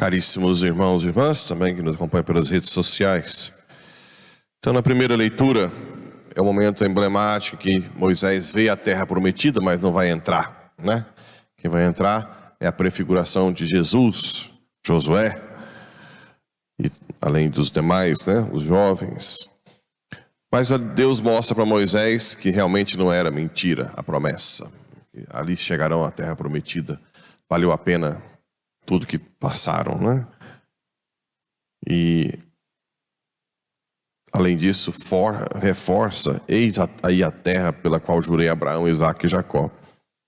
Caríssimos irmãos e irmãs, também que nos acompanham pelas redes sociais. Então, na primeira leitura, é um momento emblemático que Moisés vê a terra prometida, mas não vai entrar, né? Quem vai entrar é a prefiguração de Jesus, Josué, e além dos demais, né? Os jovens. Mas Deus mostra para Moisés que realmente não era mentira a promessa. Ali chegarão à terra prometida. Valeu a pena tudo que passaram, né? E além disso, reforça: eis aí a terra pela qual jurei a Abraão, Isaque e Jacó.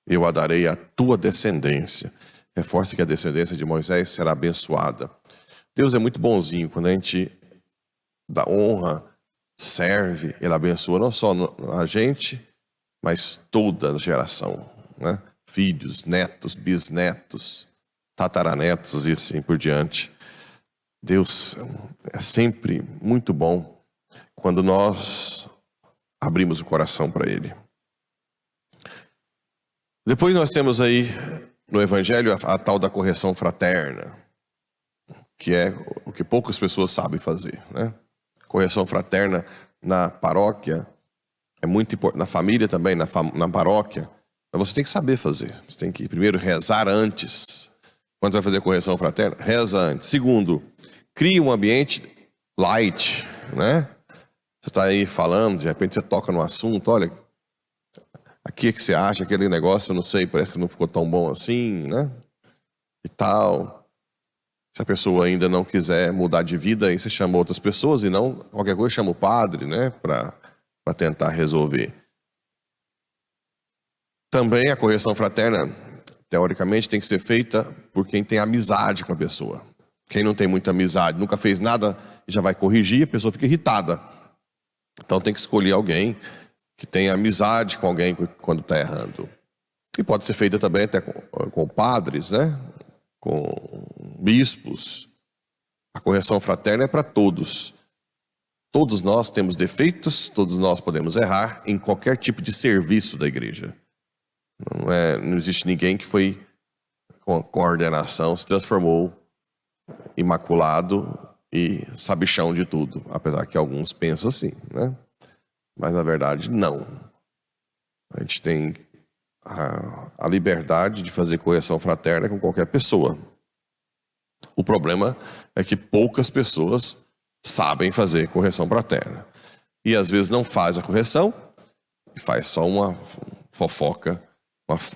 Eu a darei à tua descendência. Reforça que a descendência de Moisés será abençoada. Deus é muito bonzinho quando a gente dá honra, serve, Ele abençoa não só a gente, mas toda a geração, né? Filhos, netos, bisnetos, tataranetos e assim por diante. Deus é sempre muito bom quando nós abrimos o coração para Ele. Depois nós temos aí no Evangelho a tal da correção fraterna, que é o que poucas pessoas sabem fazer, né? Correção fraterna na paróquia é muito importante, na família também, na paróquia. Mas você tem que saber fazer. Você tem que primeiro rezar antes. Quando você vai fazer correção fraterna, reza antes. Segundo, crie um ambiente light, né? Você está aí falando, de repente você toca no assunto, olha, aqui é que você acha, aquele negócio, eu não sei, parece que não ficou tão bom assim, né? E tal. Se a pessoa ainda não quiser mudar de vida, aí você chama outras pessoas e não, qualquer coisa, chama o padre, né? Para tentar resolver. Também a correção fraterna, teoricamente, tem que ser feita por quem tem amizade com a pessoa. Quem não tem muita amizade, nunca fez nada e já vai corrigir, a pessoa fica irritada. Então tem que escolher alguém que tenha amizade com alguém quando está errando. E pode ser feita também até com padres, né? Com bispos. A correção fraterna é para todos. Todos nós temos defeitos, todos nós podemos errar em qualquer tipo de serviço da igreja. Não existe ninguém que foi com a ordenação, se transformou imaculado e sabichão de tudo, apesar que alguns pensam assim, né? Mas na verdade não. A gente tem a liberdade de fazer correção fraterna com qualquer pessoa. O problema é que poucas pessoas sabem fazer correção fraterna. E às vezes não faz a correção, faz só uma fofoca,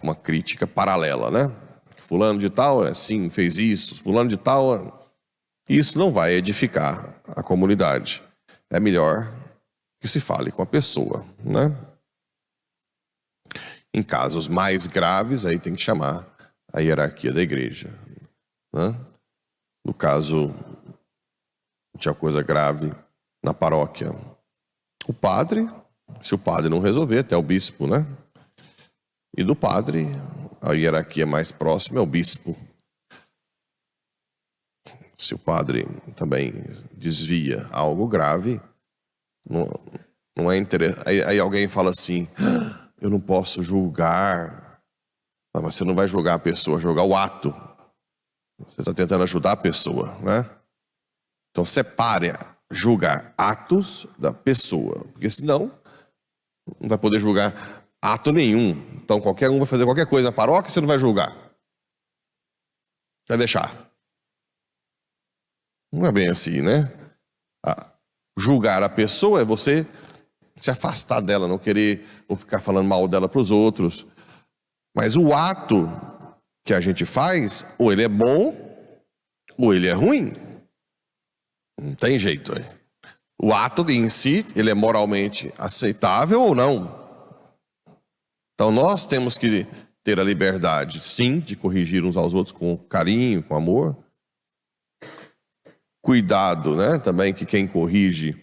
uma crítica paralela, né? Fulano de tal é assim, fez isso, fulano de tal... Isso não vai edificar a comunidade. É melhor que se fale com a pessoa, né? Em casos mais graves, aí tem que chamar a hierarquia da igreja, né? No caso, tinha coisa grave na paróquia, o padre, se o padre não resolver, até o bispo, né? E do padre, a hierarquia mais próxima é o bispo. Se o padre também desvia algo grave, não é interessante. Aí alguém fala assim: eu não posso julgar. Ah, mas você não vai julgar a pessoa, julgar o ato. Você está tentando ajudar a pessoa, né? Então separe julgar atos da pessoa, porque senão não vai poder julgar ato nenhum. Então qualquer um vai fazer qualquer coisa na paróquia e você não vai julgar. Vai deixar. Não é bem assim, né? Julgar a pessoa é você se afastar dela, não querer ou ficar falando mal dela para os outros. Mas o ato que a gente faz, ou ele é bom, ou ele é ruim. Não tem jeito. O ato em si, ele é moralmente aceitável ou não. Então nós temos que ter a liberdade, sim, de corrigir uns aos outros com carinho, com amor. Cuidado, né? Também que quem corrige,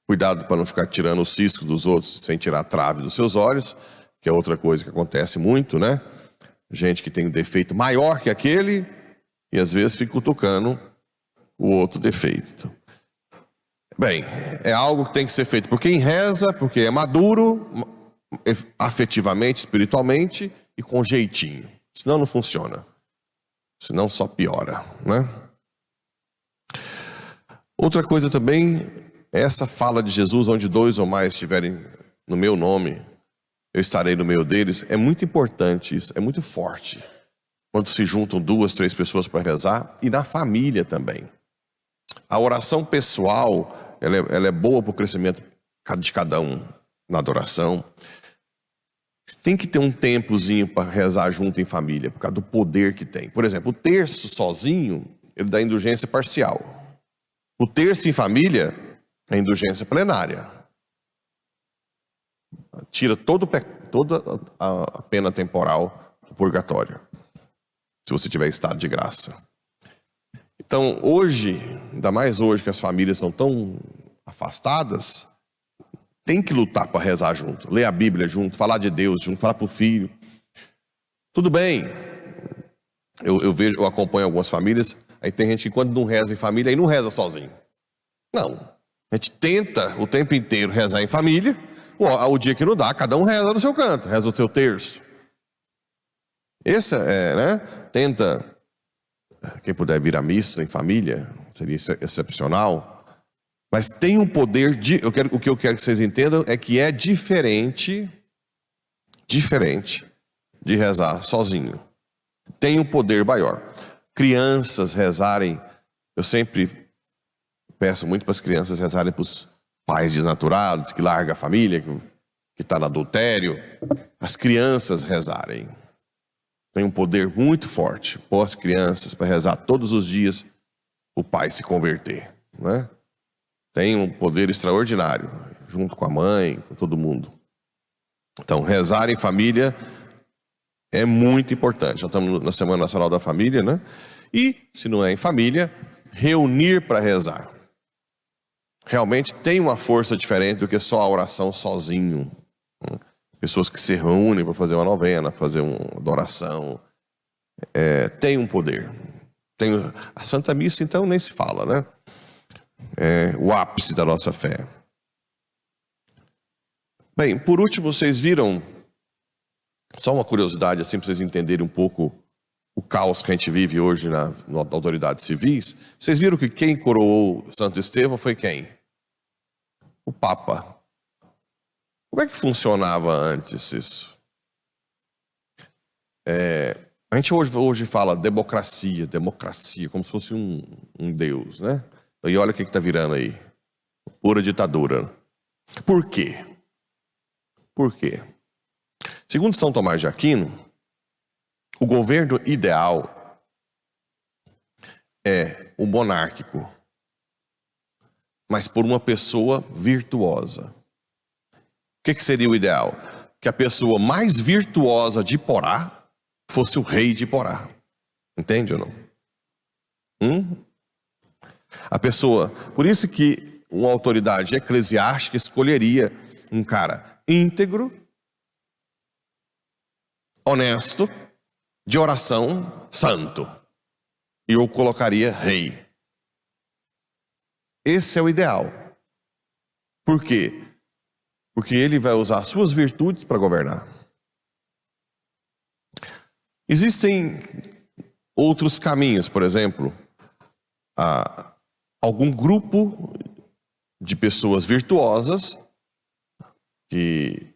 cuidado para não ficar tirando o cisco dos outros sem tirar a trave dos seus olhos, que é outra coisa que acontece muito, né? Gente que tem um defeito maior que aquele e às vezes fica cutucando o outro defeito. Bem, é algo que tem que ser feito por quem reza, porque é maduro, afetivamente, espiritualmente e com jeitinho. Senão não funciona. senão só piora, né? Outra coisa também, essa fala de Jesus, onde 2 ou mais estiverem no meu nome, eu estarei no meio deles, é muito importante isso, é muito forte. Quando se juntam 2, 3 pessoas para rezar, e na família também. A oração pessoal, ela é boa para o crescimento de cada um na adoração. Tem que ter um tempozinho para rezar junto em família, por causa do poder que tem. Por exemplo, o terço sozinho, ele dá indulgência parcial. O terço em família é indulgência plenária. Tira toda a pena temporal do purgatório, se você tiver estado de graça. Então, hoje, ainda mais hoje que as famílias estão tão afastadas, tem que lutar para rezar junto, ler a Bíblia junto, falar de Deus junto, falar para o filho. Tudo bem, eu acompanho algumas famílias, aí tem gente que quando não reza em família, aí não reza sozinho. Não, a gente tenta o tempo inteiro rezar em família, o dia que não dá, cada um reza no seu canto, reza o seu terço. Esse né? Tenta, quem puder vir à missa em família, seria excepcional. Mas tem um poder, o que eu quero que vocês entendam é que é diferente de rezar sozinho. Tem um poder maior. Crianças rezarem, eu sempre peço muito para as crianças rezarem para os pais desnaturados, que largam a família, que está no adultério. As crianças rezarem. Tem um poder muito forte para as crianças, para rezar todos os dias, o pai se converter, né? Tem um poder extraordinário, junto com a mãe, com todo mundo. Então, rezar em família é muito importante. Nós estamos na Semana Nacional da Família, né? E, se não é em família, reunir para rezar. Realmente tem uma força diferente do que só a oração sozinho. Pessoas que se reúnem para fazer uma novena, fazer uma adoração. Tem um poder. A Santa Missa, então, nem se fala, né? É o ápice da nossa fé. Bem, por último, vocês viram, só uma curiosidade assim para vocês entenderem um pouco o caos que a gente vive hoje na autoridades civis. Vocês viram que quem coroou Santo Estevão foi quem? O Papa. Como é que funcionava antes isso? A gente hoje fala democracia, como se fosse um Deus, né? E olha o que está virando aí. Pura ditadura. Por quê? Por quê? Segundo São Tomás de Aquino, o governo ideal é o monárquico, mas por uma pessoa virtuosa. O que seria o ideal? Que a pessoa mais virtuosa de Porá fosse o rei de Porá. Entende ou não? A pessoa, por isso que uma autoridade eclesiástica escolheria um cara íntegro, honesto, de oração, santo. E eu colocaria rei. Esse é o ideal. Por quê? Porque ele vai usar suas virtudes para governar. Existem outros caminhos, por exemplo, algum grupo de pessoas virtuosas que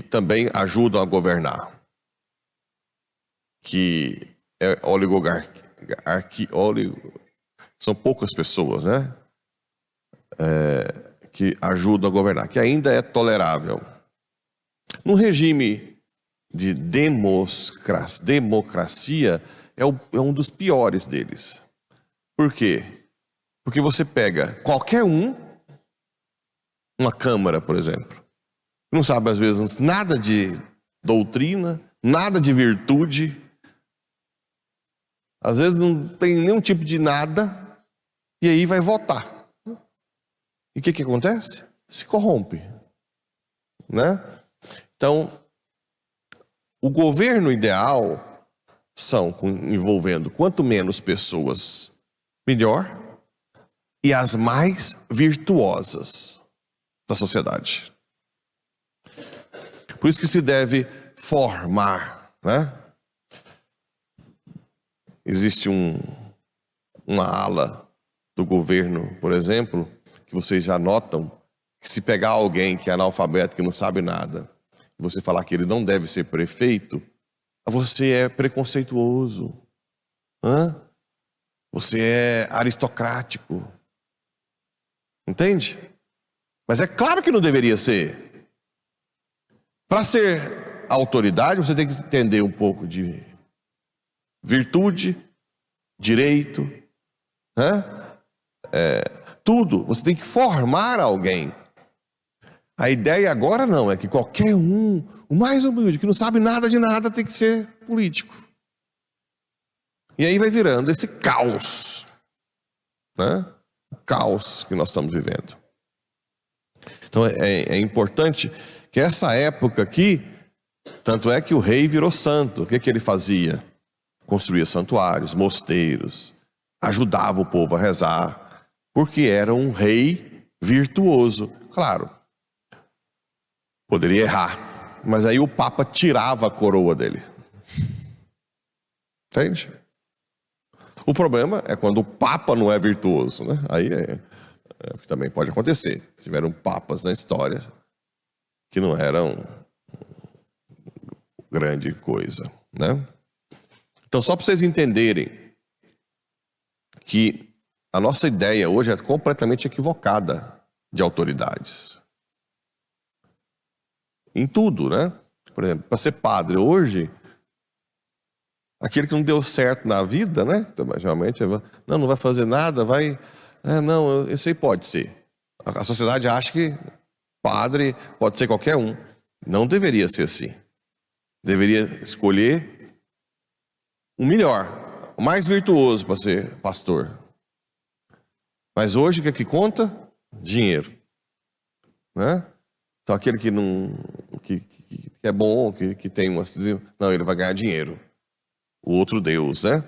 também ajudam a governar, que é são poucas pessoas, né? Que ajudam a governar, que ainda é tolerável. No regime de democracia é um dos piores deles. Por quê? Porque você pega qualquer uma câmara, por exemplo, não sabe às vezes nada de doutrina, nada de virtude, às vezes não tem nenhum tipo de nada, e aí vai votar. E o que acontece? Se corrompe, né? Então, o governo ideal envolvendo quanto menos pessoas, melhor, e as mais virtuosas da sociedade. Por isso que se deve formar, né? existe uma ala do governo, por exemplo, que vocês já notam, que se pegar alguém que é analfabeto, que não sabe nada, e você falar que ele não deve ser prefeito, você é preconceituoso. Você é aristocrático. Entende? Mas é claro que não deveria ser. Para ser autoridade, você tem que entender um pouco de virtude, direito, tudo. Você tem que formar alguém. A ideia agora não, é que qualquer um, o mais humilde, que não sabe nada de nada, tem que ser político. E aí vai virando esse caos, o caos que nós estamos vivendo. Então é importante que essa época aqui, tanto é que o rei virou santo. O que ele fazia? Construía santuários, mosteiros, ajudava o povo a rezar, porque era um rei virtuoso. Claro, poderia errar, mas aí o Papa tirava a coroa dele. Entende? O problema é quando o Papa não é virtuoso, né? Aí o que também pode acontecer. Tiveram papas na história que não eram grande coisa, né? Então, só para vocês entenderem que a nossa ideia hoje é completamente equivocada de autoridades. Em tudo, né? Por exemplo, para ser padre hoje, aquele que não deu certo na vida, né? Geralmente, não vai fazer nada, vai... não, esse aí pode ser. A sociedade acha que padre pode ser qualquer um. Não deveria ser assim. Deveria escolher o melhor, o mais virtuoso para ser pastor. Mas hoje o que conta? Dinheiro. Né? Então aquele que não... que é bom, que tem umas... Não, ele vai ganhar dinheiro. O outro Deus, né?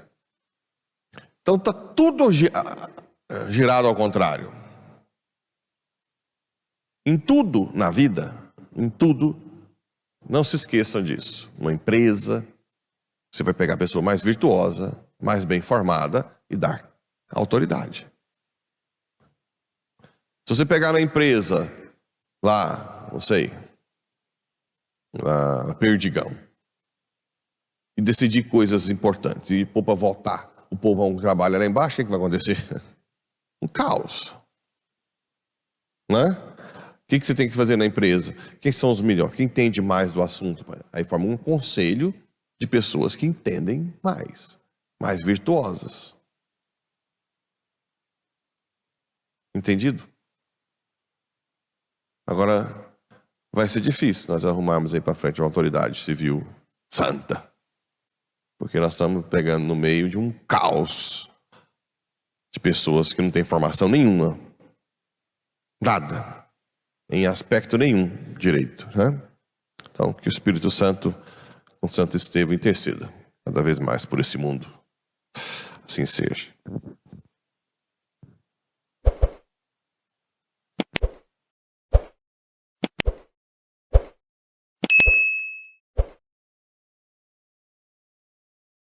Então está tudo girado ao contrário. Em tudo na vida, em tudo, não se esqueçam disso. Uma empresa, você vai pegar a pessoa mais virtuosa, mais bem formada e dar autoridade. Se você pegar na empresa, lá, não sei, lá, Perdigão, e decidir coisas importantes, e pôr para votar, o povão que trabalha lá embaixo, o que vai acontecer? Um caos. Né? O que você tem que fazer na empresa? Quem são os melhores? Quem entende mais do assunto? Aí forma um conselho de pessoas que entendem mais virtuosas. Entendido? Agora, vai ser difícil nós arrumarmos aí para frente uma autoridade civil santa. Porque nós estamos pegando no meio de um caos de pessoas que não têm formação nenhuma. Nada. Em aspecto nenhum direito. Né? Então, que o Espírito Santo, com Santo Estevão, interceda cada vez mais por esse mundo. Assim seja.